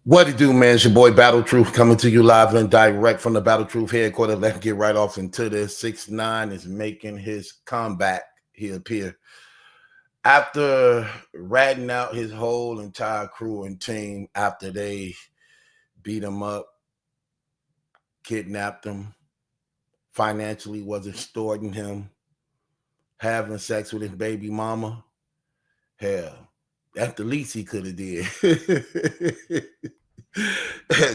What it do, man? It's your boy Battle Truth coming to you live and direct from the Battle Truth headquarters. Let's get right off into this. 6ix9ine is making his comeback. He appeared after ratting out his whole entire crew and team after they beat him up, kidnapped him, financially was extorting him, having sex with his baby mama. Hell, that's the least he could have did.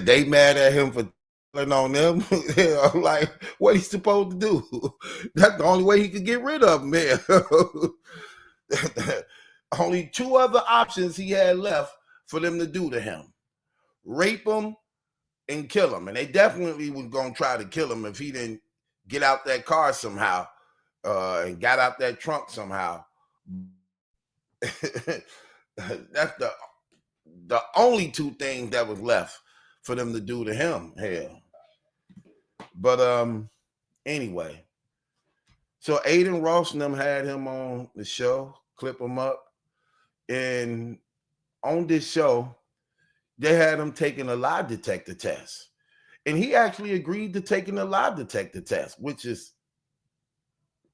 They mad at him for telling on them. I'm like, what he supposed to do? That's the only way he could get rid of him, man. Only two other options he had left for them to do to him: rape him and kill him. And they definitely was gonna try to kill him if he didn't get out that car somehow and got out that trunk somehow. That's the only two things that was left for them to do to him. Hell. But anyway, so Aiden Ross and them had him on the show, clip him up, and on this show, they had him taking a lie detector test. And he actually agreed to taking a lie detector test, which is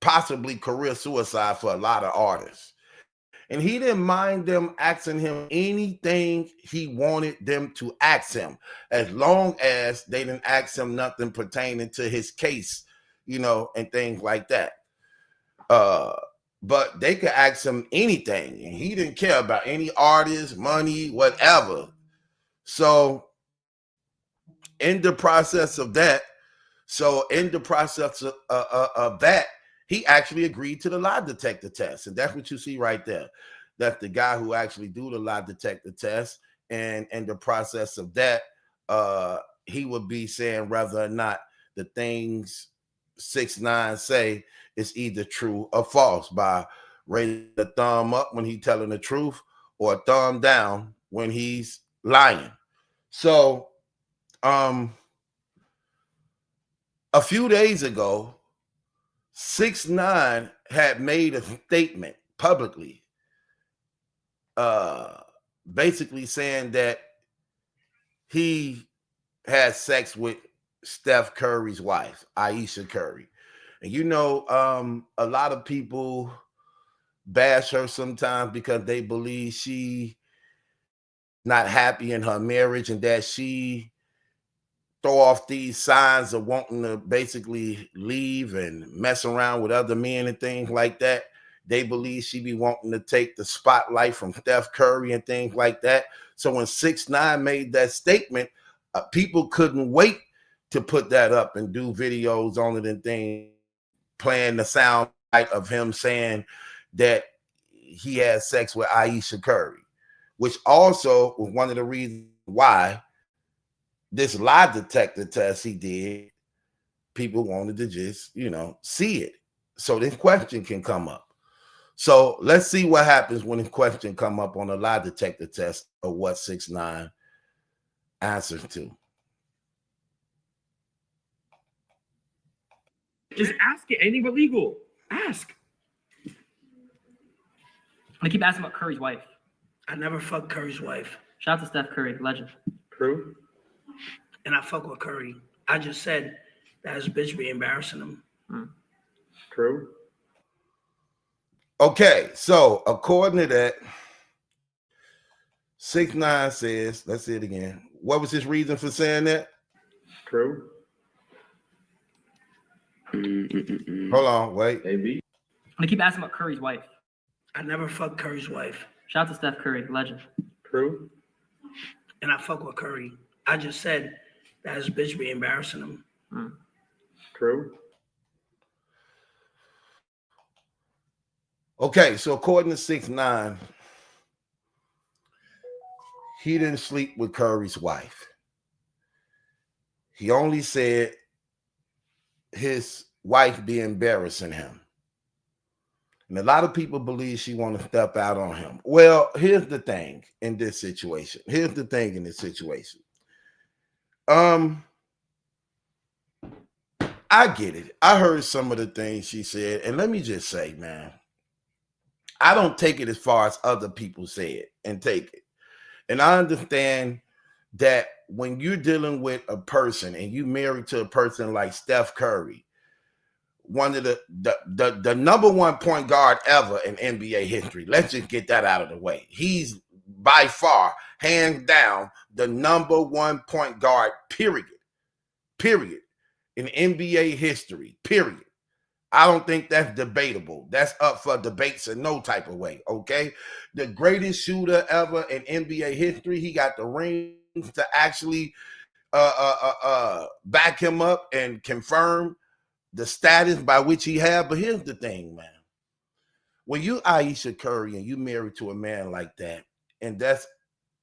possibly career suicide for a lot of artists. And he didn't mind them asking him anything he wanted them to ask him, as long as they didn't ask him nothing pertaining to his case, and things like that. But they could ask him anything, and he didn't care about any artist, money, whatever. So in the process of that, he actually agreed to the lie detector test. And that's what you see right there. That's the guy who actually do the lie detector test. And in the process of that, he would be saying whether or not the things 6ix9ine say is either true or false by rating a thumb up when he's telling the truth or a thumb down when he's lying. So a few days ago, 6ix9ine had made a statement publicly, basically saying that he had sex with Steph Curry's wife, Ayesha Curry. And a lot of people bash her sometimes because they believe she not happy in her marriage and that she throw off these signs of wanting to basically leave and mess around with other men and things like that. They believe she be wanting to take the spotlight from Steph Curry and things like that. So when 6ix9ine made that statement, people couldn't wait to put that up and do videos on it and things, playing the sound of him saying that he had sex with Ayesha Curry, which also was one of the reasons why this lie detector test he did, people wanted to just, see it. So this question can come up. So let's see what happens when the question come up on a lie detector test of what 6ix9ine answers to. Just ask it. Anything but legal. Ask. I keep asking about Curry's wife. I never fucked Curry's wife. Shout out to Steph Curry, legend. True. And I fuck with Curry. I just said that his bitch be embarrassing him. True. Okay, so according to that, 6ix9ine says, let's see it again. What was his reason for saying that? True. Hold on, wait. Maybe. I keep asking about Curry's wife. I never fucked Curry's wife. Shout out to Steph Curry, legend. True. And I fuck with Curry. I just said that his bitch be embarrassing him. True. Okay, so according to 6ix9ine, he didn't sleep with Curry's wife. He only said his wife be embarrassing him. And a lot of people believe she want to step out on him. Well, here's the thing in this situation. I get it. I heard some of the things she said. And let me just say, man, I don't take it as far as other people say it and take it. And I understand that when you're dealing with a person and you married to a person like Steph Curry, one of the number one point guard ever in NBA history. Let's just get that out of the way. He's by far, hands down, the number one point guard, period. Period. In NBA history, period. I don't think that's debatable. That's up for debates in no type of way, okay? The greatest shooter ever in NBA history. He got the rings to actually back him up and confirm the status by which he had. But here's the thing, man. When you Ayesha Curry and you married to a man like that, and that's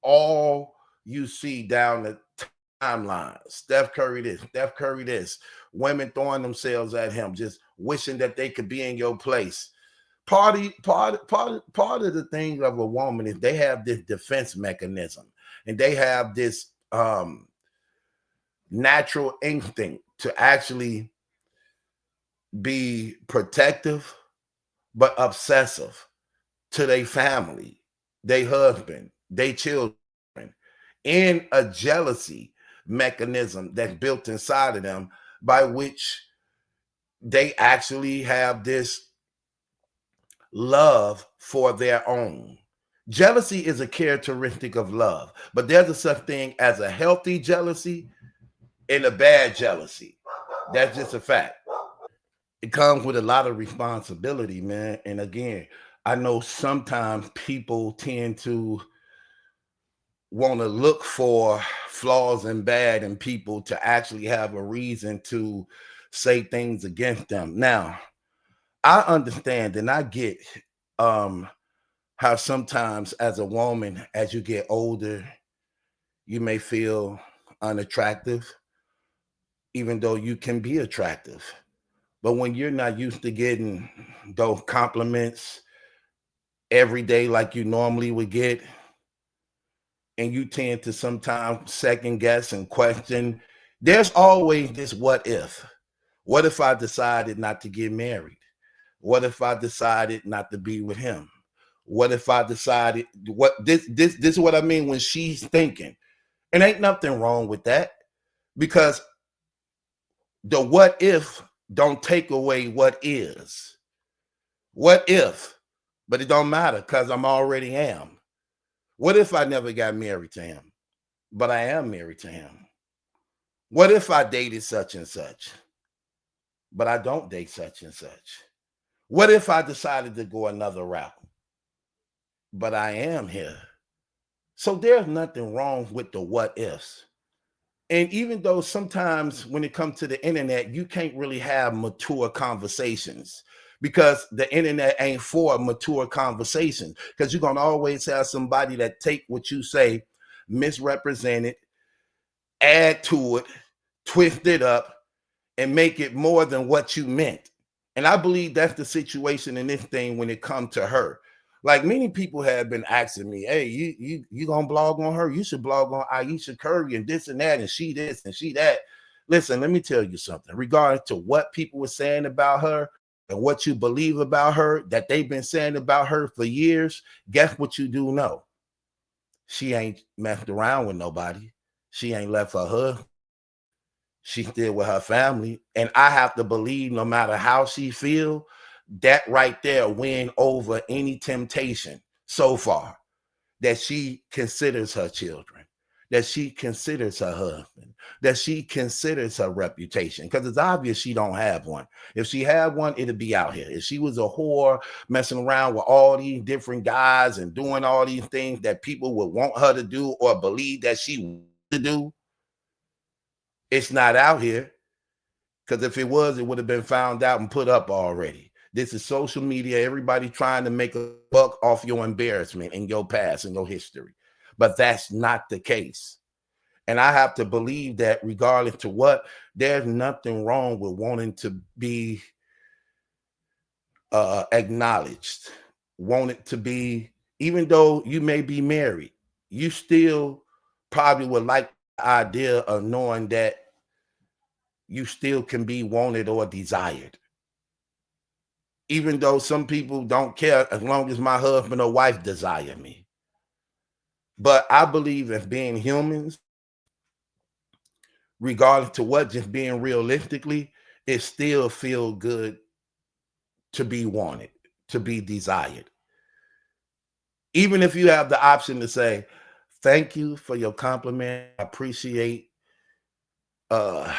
all you see down the timeline. Steph Curry this, Steph Curry this, women throwing themselves at him, just wishing that they could be in your place. Part of the thing of a woman is they have this defense mechanism, and they have this natural instinct to actually be protective but obsessive to their family, their husband, their children, in a jealousy mechanism that's built inside of them by which they actually have this love for their own. Jealousy is a characteristic of love, but there's a such thing as a healthy jealousy and a bad jealousy. That's just a fact. It comes with a lot of responsibility, man. And again, I know sometimes people tend to want to look for flaws and bad in people to actually have a reason to say things against them. Now, I understand and I get how sometimes as a woman, as you get older, you may feel unattractive, even though you can be attractive. But when you're not used to getting those compliments every day like you normally would get, and you tend to sometimes second guess and question, there's always this what if. What if I decided not to get married? What if I decided not to be with him? What if I decided what this is what I mean when she's thinking. And ain't nothing wrong with that, because the what if don't take away what is. What if? But it don't matter because I'm already am. What if I never got married to him? But I am married to him. What if I dated such and such? But I don't date such and such. What if I decided to go another route? But I am here. So there's nothing wrong with the what ifs. And even though sometimes when it comes to the internet, you can't really have mature conversations because the internet ain't for mature conversations, because you're going to always have somebody that take what you say, misrepresent it, add to it, twist it up, and make it more than what you meant. And I believe that's the situation in this thing when it comes to her. Like many people have been asking me, hey, you gonna blog on her? You should blog on Ayesha Curry and this and that, and she this and she that. Listen, let me tell you something. Regarding to what people were saying about her and what you believe about her, that they've been saying about her for years, guess what you do know? She ain't messed around with nobody. She ain't left her hood. She's still with her family. And I have to believe no matter how she feel, that right there win over any temptation so far, that she considers her children, that she considers her husband, that she considers her reputation, because it's obvious she don't have one. If she had one, it'd be out here. If she was a whore messing around with all these different guys and doing all these things that people would want her to do or believe that she would do, it's not out here. Because if it was, it would have been found out and put up already. This is social media. Everybody trying to make a buck off your embarrassment in your past and your history. But that's not the case. And I have to believe that regardless to what, there's nothing wrong with wanting to be acknowledged, wanting to be, even though you may be married, you still probably would like the idea of knowing that you still can be wanted or desired. Even though some people don't care as long as my husband or wife desire me. But I believe as being humans, regardless to what, just being realistically, it still feels good to be wanted, to be desired. Even if you have the option to say, thank you for your compliment. I appreciate uh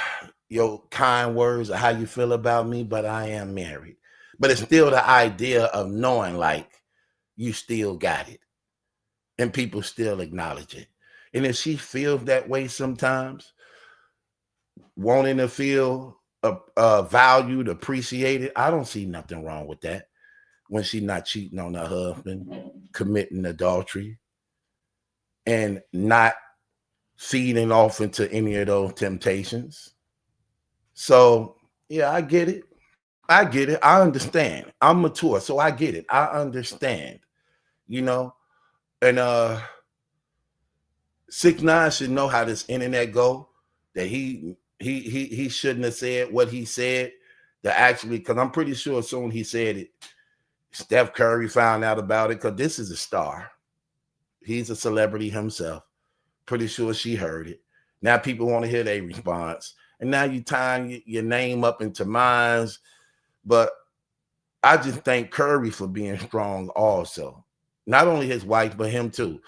your kind words of how you feel about me, but I am married. But it's still the idea of knowing like you still got it and people still acknowledge it. And if she feels that way sometimes, wanting to feel valued, appreciated, I don't see nothing wrong with that. When she's not cheating on her husband, committing adultery, and not feeding off into any of those temptations. So, yeah, I get it. I get it. I understand. I'm mature, so I get it. I understand, you know. And 6ix9ine should know how this internet go. That he shouldn't have said what he said. To actually, because I'm pretty sure as soon as he said it, Steph Curry found out about it. Because this is a star. He's a celebrity himself. Pretty sure she heard it. Now people want to hear their response. And now you tying your name up into mines. But I just thank Curry for being strong also. Not only his wife, but him too.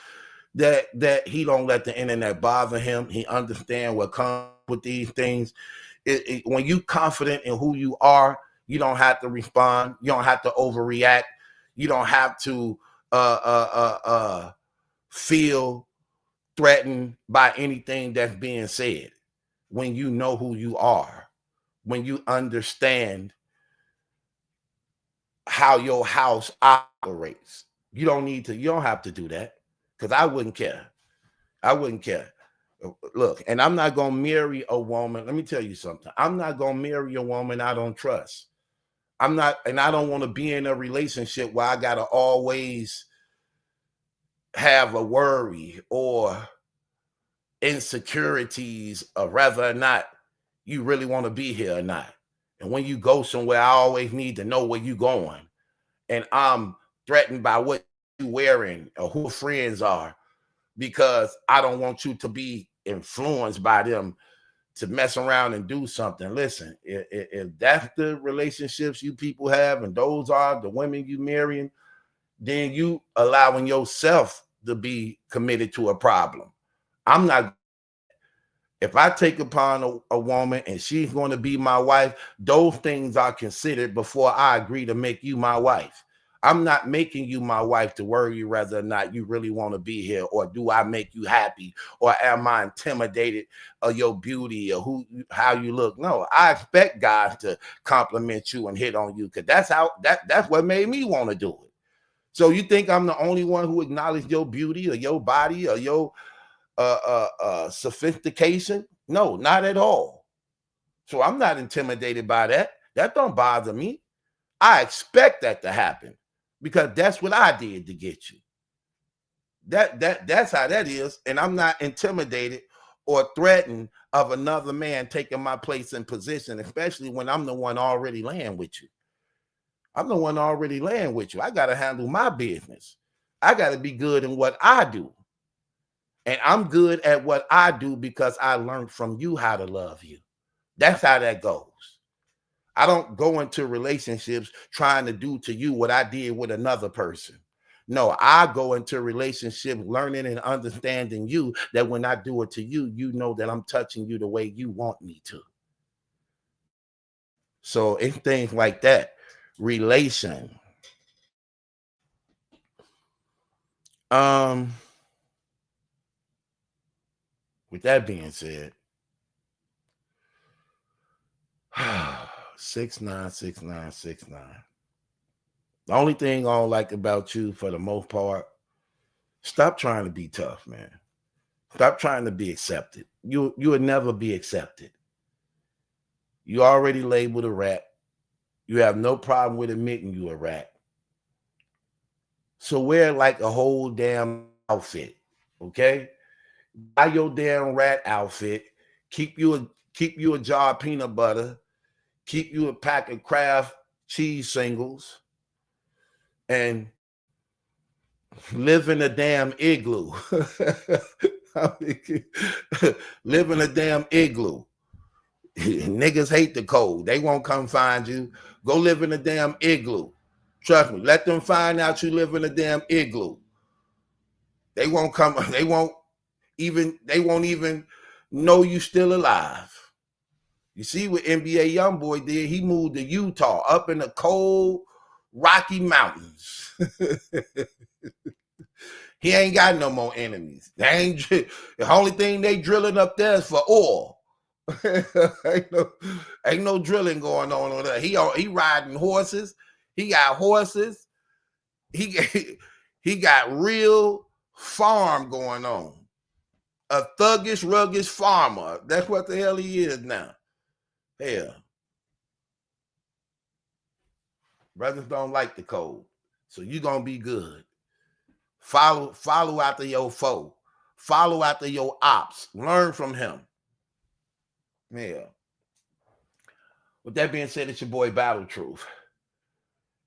That he don't let the internet bother him. He understands what comes with these things. When you confident in who you are, you don't have to respond. You don't have to overreact. You don't have to feel threatened by anything that's being said. When you know who you are, when you understand how your house operates, you don't have to do that, because I wouldn't care. I wouldn't care. Look, and I'm not gonna marry a woman. Let me tell you something. I'm not gonna marry a woman I don't trust. I'm not, and I don't want to be in a relationship where I gotta always have a worry or insecurities of whether or not you really want to be here or not. And when you go somewhere, I always need to know where you're going. And I'm threatened by what you're wearing or who friends are, because I don't want you to be influenced by them to mess around and do something. Listen, if that's the relationships you people have and those are the women you marrying, then you allowing yourself to be committed to a problem. I'm not. If I take upon a woman and she's going to be my wife, those things are considered before I agree to make you my wife. I'm not making you my wife to worry whether or not you really want to be here, or do I make you happy, or am I intimidated of your beauty or how you look. No, I expect God to compliment you and hit on you, because that's what made me want to do it. So you think I'm the only one who acknowledged your beauty or your body or your sophistication? No, not at all. So I'm not intimidated by that. That don't bother me. I expect that to happen, because that's what I did to get you. That's how that is. And I'm not intimidated or threatened of another man taking my place and position, especially when I'm the one already laying with you. I'm the one already laying with you. I got to handle my business. I got to be good in what I do. And I'm good at what I do because I learned from you how to love you. That's how that goes. I don't go into relationships trying to do to you what I did with another person. No, I go into relationship learning and understanding you, that when I do it to you, you know that I'm touching you the way you want me to. So it's things like that. Relation. With that being said, 6ix9ine, 6ix9ine, 6ix9ine. The only thing I don't like about you, for the most part, stop trying to be tough, man. Stop trying to be accepted. You will never be accepted. You already labeled a rat. You have no problem with admitting you a rat. So wear like a whole damn outfit, okay? Buy your damn rat outfit. Keep you a jar of peanut butter. Keep you a pack of Kraft cheese singles, and live in a damn igloo. Live in a damn igloo. Niggas hate the cold. They won't come find you. Go live in a damn igloo. Trust me. Let them find out you live in a damn igloo. They won't come. They won't even know you still alive. You see what NBA Youngboy did? He moved to Utah, up in the cold Rocky Mountains. He ain't got no more enemies. The only thing they drilling up there is for oil. ain't no drilling going on over there. He riding horses. He got horses. He got real farm going on. A thuggish, ruggish farmer. That's what the hell he is now. Hell. Brothers don't like the cold. So you're gonna be good. Follow after your foe. Follow after your ops. Learn from him. Yeah. With that being said, it's your boy Battle Truth.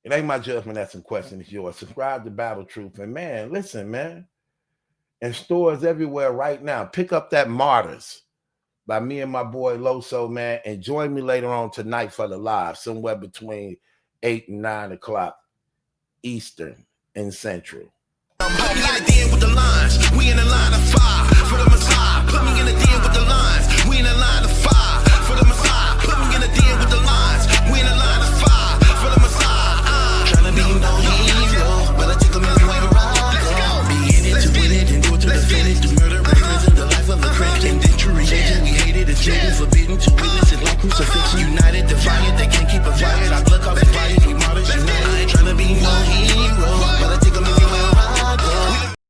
It ain't my judgment that's in question, it's yours. Subscribe to Battle Truth. And man, listen, man. In stores everywhere right now, pick up that Martyrs by me and my boy Loso, man. And join me later on tonight for the live, somewhere between 8 and 9 o'clock Eastern and Central. I'm locked in with the